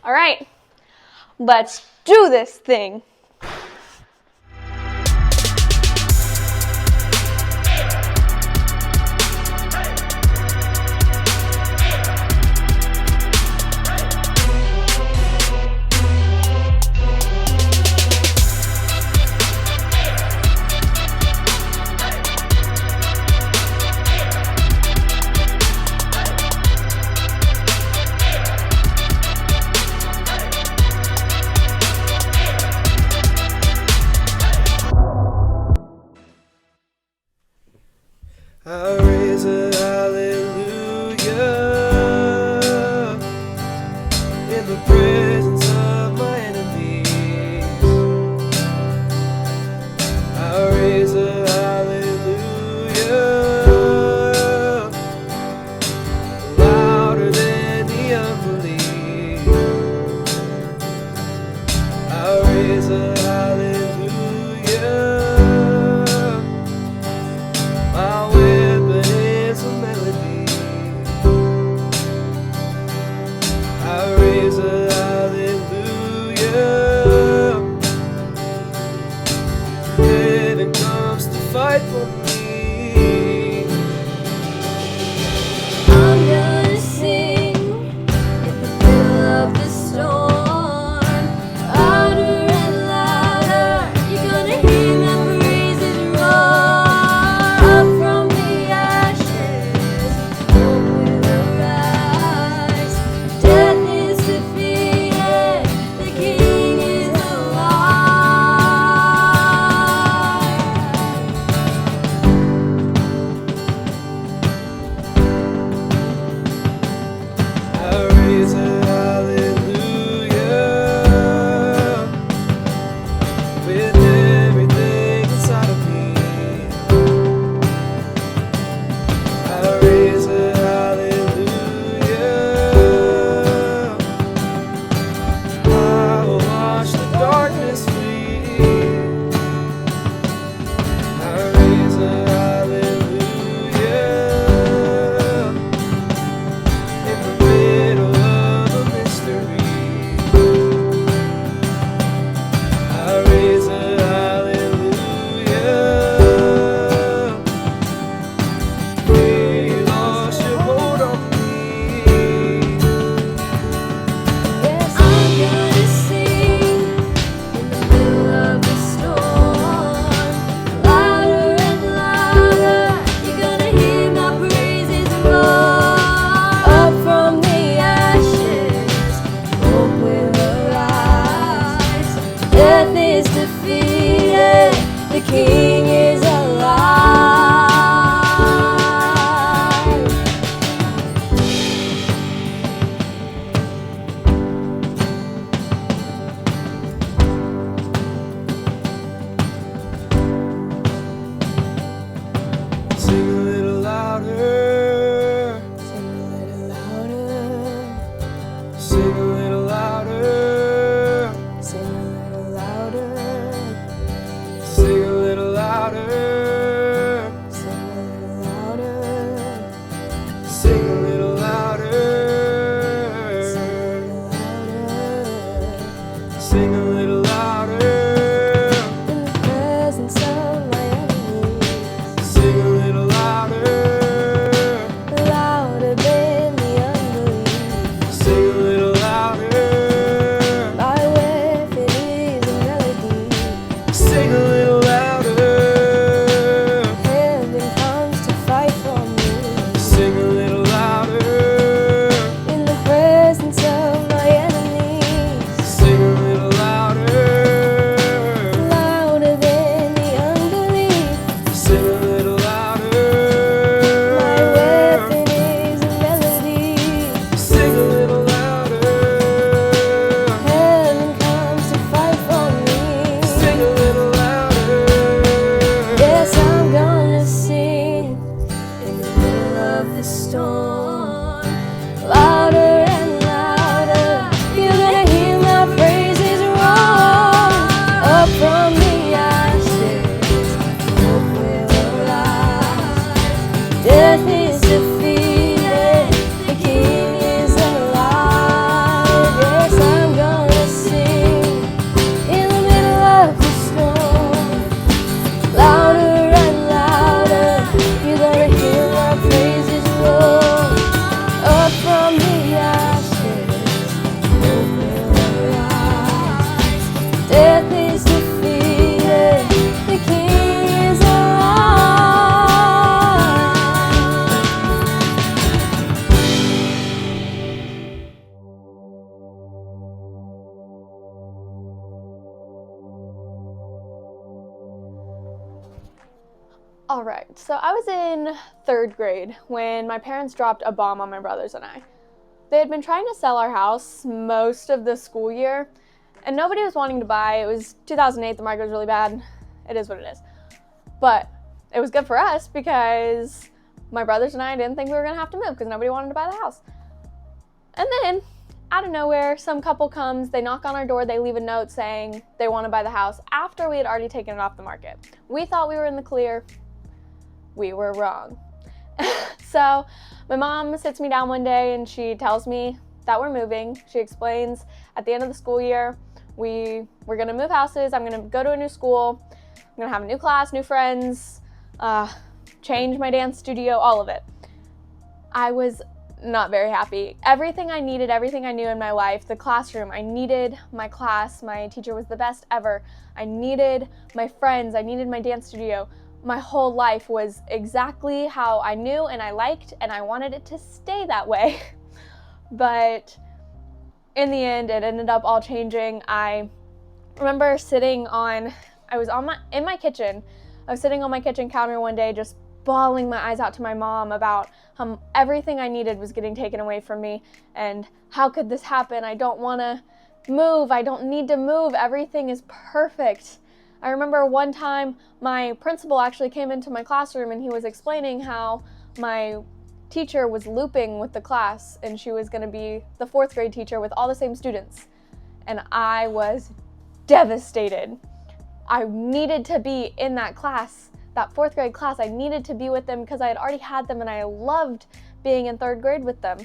All right, let's do this thing. I raise a hallelujah in the presence of my enemies. I raise a hallelujah louder than the unbelief. I raise a hallelujah. My weapon is a melody. I raise a hallelujah. Heaven comes to fight for me. I'm gonna sing in the middle of the storm, louder and louder. All right, so I was in 3rd grade when my parents dropped a bomb on my brothers and I. They had been trying to sell our house most of the school year, and nobody was wanting to buy. It was 2008, the market was really bad. It is what it is. But it was good for us because my brothers and I didn't think we were going to have to move because nobody wanted to buy the house. And then, out of nowhere, some couple comes, they knock on our door, they leave a note saying they want to buy the house after we had already taken it off the market. We thought we were in the clear. We were wrong. So my mom sits me down one day and she tells me that we're moving. She explains at the end of the school year, we're going to move houses. I'm going to go to a new school. I'm going to have a new class, new friends, change my dance studio, all of it. I was not very happy. Everything I needed, everything I knew in my life, the classroom, I needed my class. My teacher was the best ever. I needed my friends. I needed my dance studio. My whole life was exactly how I knew and I liked, and I wanted it to stay that way. But in the end, it ended up all changing. I remember in my kitchen. I was sitting on my kitchen counter one day just bawling my eyes out to my mom about how everything I needed was getting taken away from me, and how could this happen? I don't want to move. I don't need to move. Everything is perfect. I remember one time my principal actually came into my classroom and he was explaining how my teacher was looping with the class and she was going to be the 4th grade teacher with all the same students. And I was devastated. I needed to be in that class, that 4th grade class. I needed to be with them because I had already had them and I loved being in 3rd grade with them.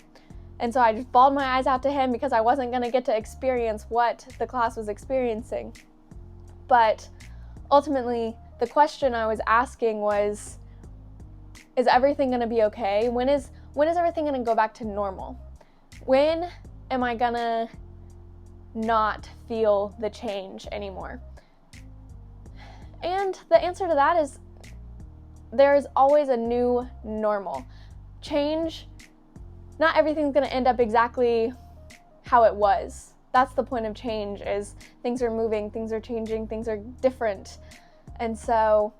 And so I just bawled my eyes out to him because I wasn't going to get to experience what the class was experiencing. But ultimately, the question I was asking was, is everything going to be okay? When is everything going to go back to normal? When am I going to not feel the change anymore? And the answer to that is there is always a new normal. Change, not everything's going to end up exactly how it was. That's the point of change, is things are moving, things are changing, things are different. And so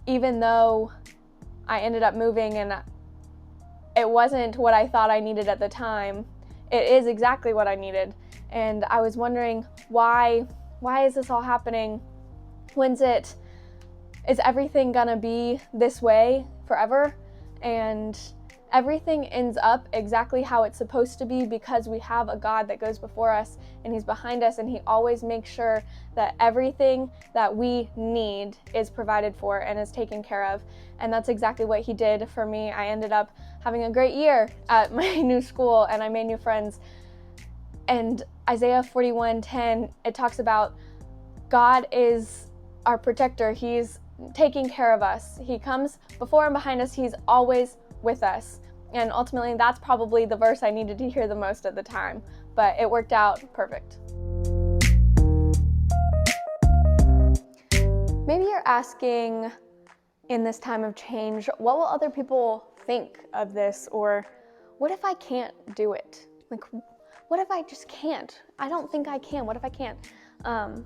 even though I ended up moving and it wasn't what I thought I needed at the time, it is exactly what I needed. And I was wondering, why is this all happening? Is everything gonna be this way forever? And everything ends up exactly how it's supposed to be because we have a God that goes before us and He's behind us, and He always makes sure that everything that we need is provided for and is taken care of. And that's exactly what He did for me. I ended up having a great year at my new school and I made new friends. And Isaiah 41:10, it talks about God is our protector. He's taking care of us. He comes before and behind us. He's always with us. And ultimately, that's probably the verse I needed to hear the most at the time, but it worked out perfect. Maybe you're asking, in this time of change, what will other people think of this? Or what if I can't do it? Like, what if I just can't? I don't think I can. What if I can't?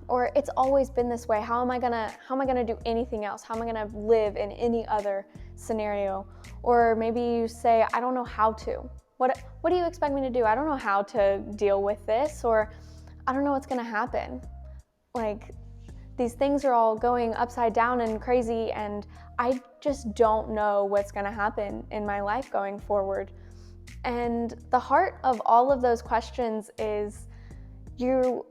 Or it's always been this way. How am I gonna do anything else? How am I gonna live in any other scenario? Or maybe you say, I don't know how to. What do you expect me to do? I don't know how to deal with this, or I don't know what's gonna happen. Like, these things are all going upside down and crazy, and I just don't know what's gonna happen in my life going forward. And the heart of all of those questions is, you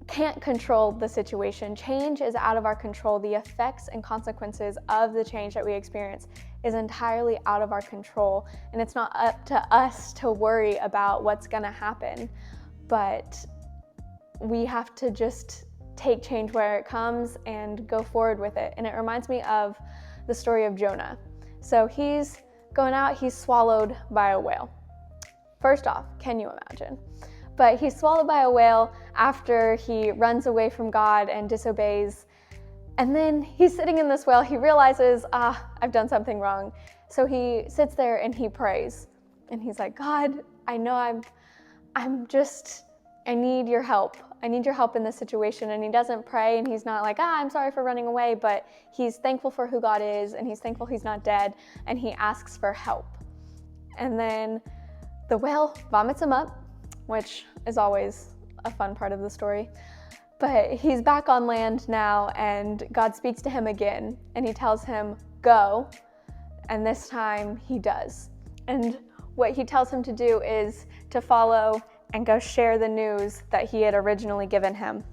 can't control the situation. Change is out of our control. The effects and consequences of the change that we experience is entirely out of our control, and it's not up to us to worry about what's gonna happen, but we have to just take change where it comes and go forward with it. And it reminds me of the story of Jonah. So he's going out, he's swallowed by a whale. First off, can you imagine? But he's swallowed by a whale after he runs away from God and disobeys. And then he's sitting in this whale, he realizes, I've done something wrong. So he sits there and he prays. And he's like, God, I know I'm just I need your help. I need your help in this situation. And he doesn't pray, and he's not like, I'm sorry for running away, but he's thankful for who God is, and he's thankful he's not dead, and he asks for help. And then the whale vomits him up, which is always a fun part of the story. But he's back on land now, and God speaks to him again, and he tells him, go, and this time he does. And what he tells him to do is to follow and go share the news that he had originally given him.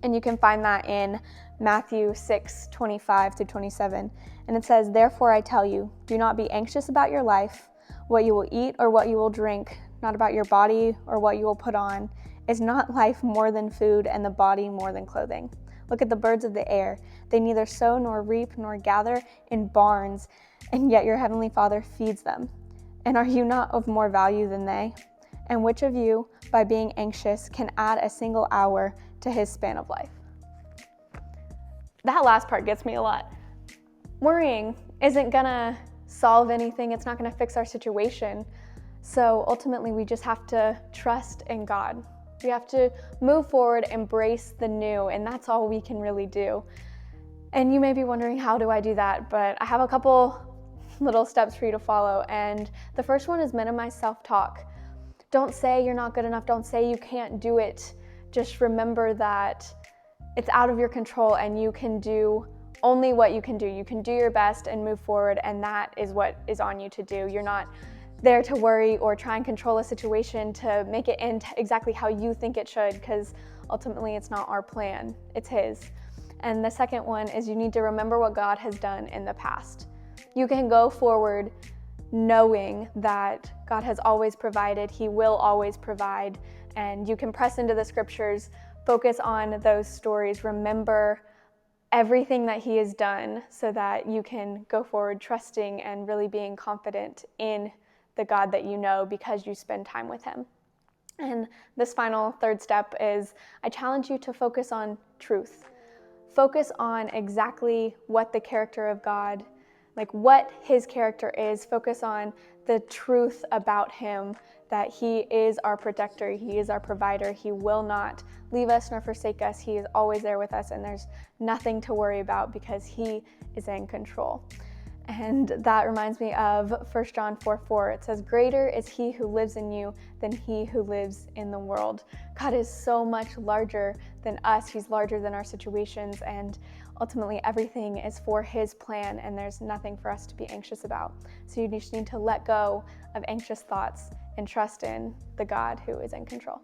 And you can find that in Matthew 6:25-27. And it says, therefore I tell you, do not be anxious about your life, what you will eat or what you will drink, not about your body or what you will put on. Is not life more than food, and the body more than clothing? Look at the birds of the air. They neither sow nor reap nor gather in barns, and yet your heavenly Father feeds them. And are you not of more value than they? And which of you, by being anxious, can add a single hour to his span of life? That last part gets me a lot. Worrying isn't gonna solve anything. It's not gonna fix our situation. So ultimately, we just have to trust in God. We have to move forward, embrace the new, and that's all we can really do. And you may be wondering, how do I do that? But I have a couple little steps for you to follow. And the first one is minimize self-talk. Don't say you're not good enough. Don't say you can't do it. Just remember that it's out of your control, and you can do only what you can do. You can do your best and move forward, and that is what is on you to do. You're not there to worry or try and control a situation to make it end exactly how you think it should, because ultimately it's not our plan, it's his. And the second one is you need to remember what God has done in the past. You can go forward knowing that God has always provided, he will always provide, and you can press into the scriptures, focus on those stories, remember everything that he has done so that you can go forward trusting and really being confident in the God that you know because you spend time with him. And this final third step is I challenge you to focus on truth. Focus on exactly what the character of God, like what his character is. Focus on the truth about him, that he is our protector, he is our provider, he will not leave us nor forsake us, he is always there with us, and there's nothing to worry about because he is in control. And that reminds me of 1 John 4:4. It says, greater is he who lives in you than he who lives in the world. God is so much larger than us. He's larger than our situations, and ultimately everything is for his plan, and there's nothing for us to be anxious about. So you just need to let go of anxious thoughts and trust in the God who is in control.